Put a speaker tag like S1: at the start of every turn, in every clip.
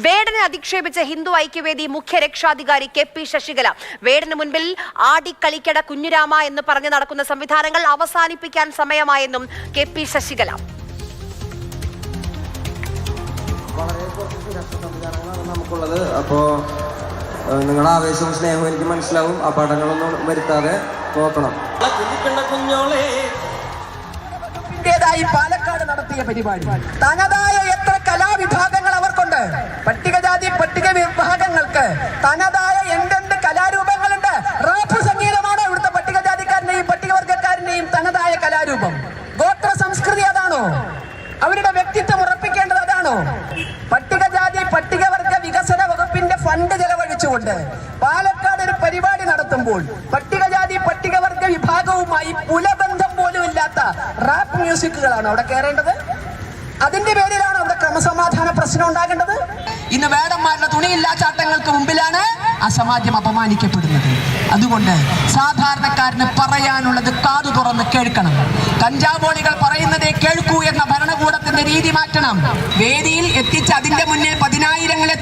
S1: വേടനെ അധിക്ഷേപിച്ച ഹിന്ദു ഐക്യവേദി മുഖ്യ രക്ഷാധികാരി കെ.പി. ശശികല വേടന് മുൻപിൽ ആടിക്കളിക്കട കുഞ്ഞുരാമ എന്ന് പറഞ്ഞു നടക്കുന്ന സംവിധാനങ്ങൾ അവസാനിപ്പിക്കാൻ സമയമായെന്നും കെ.പി. ശശികല.
S2: വളരെ കുറച്ച് സുരക്ഷാ സംവിധാനങ്ങളാണ് നമുക്കുള്ളത്. അപ്പോൾ നിങ്ങളുടെ ആവേശവും സ്നേഹവും എനിക്ക് മനസ്സിലാവും. അപകടങ്ങളൊന്നും വരുത്താതെ നോക്കണം.
S3: പാലക്കാട് നടത്തിയ പരിപാടി തനതായ എത്ര കലാവിഭാഗങ്ങൾ അവർക്കുണ്ട്. പട്ടികജാതി പട്ടിക വിഭാഗങ്ങൾക്ക് തനതായ എന്തെന്ത് കലാരൂപങ്ങളുണ്ട്. റാപ്പ് സംഗീതമാണ് ഇവിടുത്തെ പട്ടികജാതിക്കാരന്റെയും പട്ടികവർഗക്കാരന്റെയും തനതായ കലാരൂപം. ഗോത്ര സംസ്കൃതി അതാണോ? അവരുടെ വ്യക്തിത്വം ഉറപ്പിക്കേണ്ടത് അതാണോ? പട്ടികജാതി പട്ടികവർഗ വികസന വകുപ്പിന്റെ ഫണ്ട് ചെലവഴിച്ചുകൊണ്ട് പാലക്കാട് ഒരു പരിപാടി നടത്തുമ്പോൾ പട്ടികജാതി പട്ടികവർഗ വിഭാഗവുമായി പുലബന്ധം പോലും ഇല്ലാത്ത റാപ്പ് മ്യൂസിക്കുകളാണ് അവിടെ കയറേണ്ടത്? അതിന്റെ പേരിലാണ് അവിടെ ക്രമസമാധാന പ്രശ്നം ഉണ്ടാകേണ്ടത്? ഇന്ന് വേടന്മാരുടെ തുണിയില്ലാ ചാട്ടങ്ങൾക്ക് മുമ്പിലാണ് അസമാധ്യം അപമാനിക്കപ്പെടുന്നത്. അതുകൊണ്ട് സാധാരണക്കാരന് പറയാനുള്ളത് കാതു തുറന്ന് കേൾക്കണം. കഞ്ചാവോളികൾ പറയുന്നതേ കേൾക്കൂ എന്ന ഭരണകൂടത്തിന്റെ രീതി മാറ്റണം. വേദിയിൽ എത്തിച്ച് അതിന്റെ മുന്നിൽ പതിനായിരങ്ങളെ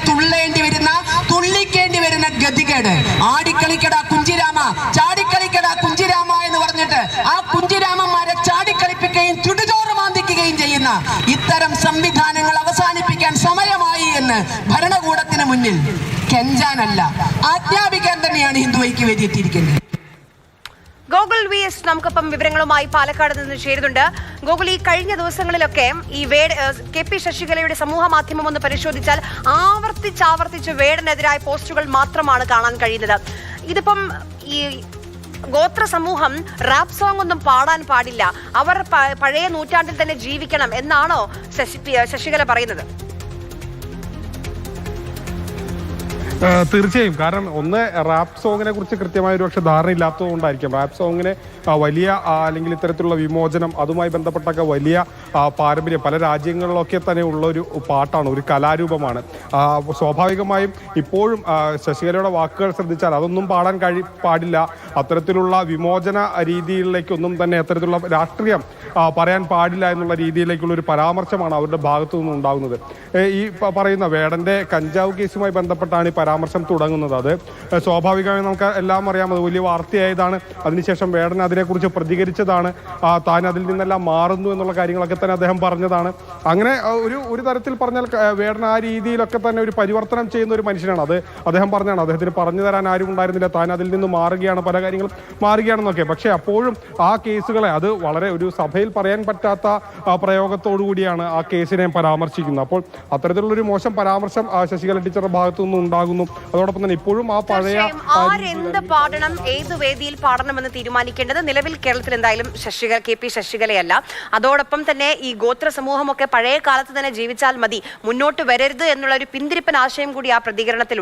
S3: തുള്ളിക്കേണ്ടി വരുന്ന ഗതികേട്. ആടിക്കളിക്കട കുഞ്ചിരാമ, ചാടിക്കളിക്കട കുഞ്ചിരാമ എന്ന് പറഞ്ഞിട്ട് ആ കുഞ്ചിരാമന്മാരെ ചാടിക്കളിപ്പിക്കുകയും ചുടുചോറ് മാന്തിക്കുകയും ചെയ്യുന്ന ഇത്തരം സംവിധാനങ്ങൾ അവസാനിപ്പിക്കാൻ സമയമായി എന്ന് ഭരണകൂടത്തിന് മുന്നിൽ കെഞ്ചാനല്ല, ആജ്ഞാപിക്കാൻ തന്നെയാണ് ഹിന്ദു ഐക്യവേദി എത്തിയിരിക്കുന്നത്.
S1: ഗോകുൽ വി.എസ്. നമുക്കൊപ്പം വിവരങ്ങളുമായി പാലക്കാട് നിന്ന് ചേരുന്നുണ്ട്. ഗോകുൽ, ഈ കഴിഞ്ഞ ദിവസങ്ങളിലൊക്കെ ഈ കെ.പി. ശശികലയുടെ സമൂഹ മാധ്യമം ഒന്ന് പരിശോധിച്ചാൽ ആവർത്തിച്ച് വേടനെതിരായ പോസ്റ്റുകൾ മാത്രമാണ് കാണാൻ കഴിയുന്നത്. ഇതിപ്പം ഈ ഗോത്ര സമൂഹം റാപ്പ് സോങ് ഒന്നും പാടാൻ പാടില്ല, അവർ പഴയ നൂറ്റാണ്ടിൽ തന്നെ ജീവിക്കണം എന്നാണോ ശശികല പറയുന്നത്?
S4: തീർച്ചയായും. കാരണം ഒന്ന്, റാപ്പ് സോങ്ങിനെ കുറിച്ച് കൃത്യമായ ഒരു പക്ഷേ ധാരണ ഇല്ലാത്തതുകൊണ്ടായിരിക്കും. റാപ്പ് സോങ്ങിന് വലിയ അല്ലെങ്കിൽ ഇത്തരത്തിലുള്ള വിമോചനം അതുമായി ബന്ധപ്പെട്ടൊക്കെ വലിയ പാരമ്പര്യം പല രാജ്യങ്ങളിലൊക്കെ തന്നെ ഉള്ളൊരു പാട്ടാണ്, ഒരു കലാരൂപമാണ്. സ്വാഭാവികമായും ഇപ്പോഴും ശശികലയുടെ വാക്കുകൾ ശ്രദ്ധിച്ചാൽ അതൊന്നും പാടാൻ പാടില്ല, അത്തരത്തിലുള്ള വിമോചന രീതിയിലേക്കൊന്നും തന്നെ അത്തരത്തിലുള്ള രാഷ്ട്രീയം പറയാൻ പാടില്ല എന്നുള്ള രീതിയിലേക്കുള്ള ഒരു പരാമർശമാണ് അവരുടെ ഭാഗത്തു നിന്നും ഉണ്ടാകുന്നത്. ഈ പറയുന്ന വേടന്റെ കഞ്ചാവ് കേസുമായി ബന്ധപ്പെട്ടാണ് ഈ പരാമർശം തുടങ്ങുന്നത്. അത് സ്വാഭാവികമായും നമുക്ക് എല്ലാം അറിയാം, അത് വലിയ വാർത്തയായതാണ്. അതിനുശേഷം വേടൻ അതിനെക്കുറിച്ച് പ്രതികരിച്ചതാണ്. താൻ അതിൽ നിന്നെല്ലാം മാറുന്നു എന്നുള്ള കാര്യങ്ങളൊക്കെ തന്നെ അദ്ദേഹം പറഞ്ഞതാണ്. അങ്ങനെ ഒരു തരത്തിൽ പറഞ്ഞാൽ വേടൻ ആ രീതിയിലൊക്കെ തന്നെ ഒരു പരിവർത്തനം ചെയ്യുന്ന ഒരു മനുഷ്യനാണ്. അത് അദ്ദേഹം പറഞ്ഞാണ്. അദ്ദേഹത്തിന് പറഞ്ഞു തരാൻ ആരും ഉണ്ടായിരുന്നില്ല, താൻ അതിൽ നിന്ന് മാറുകയാണ്, പല കാര്യങ്ങളും മാറുകയാണെന്നൊക്കെ. പക്ഷേ അപ്പോഴും ആ കേസുകളെ അത് വളരെ ഒരു സഭയിൽ പറയാൻ പറ്റാത്ത പ്രയോഗത്തോടു കൂടിയാണ് ആ കേസിനെ പരാമർശിക്കുന്നത്. അപ്പോൾ അത്തരത്തിലുള്ളൊരു മോശം പരാമർശം ശശികല ടീച്ചറുടെ ഭാഗത്തു നിന്നും ഉണ്ടാകുന്നു. അതോടൊപ്പം തന്നെ ഇപ്പോഴും ആ പഴയ
S1: ആരെന്ത് പാടണം, ഏത് വേദിയിൽ പാടണമെന്ന് തീരുമാനിക്കേണ്ടത് നിലവിൽ കേരളത്തിൽ എന്തായാലും കെ.പി. ശശികലയല്ല. അതോടൊപ്പം തന്നെ ഈ ഗോത്ര സമൂഹമൊക്കെ പഴയ കാലത്ത് തന്നെ ജീവിച്ചാൽ മതി, മുന്നോട്ട് വരരുത് എന്നുള്ള ഒരു പിന്തിരിപ്പൻ ആശയം കൂടി ആ പ്രതികരണത്തിൽ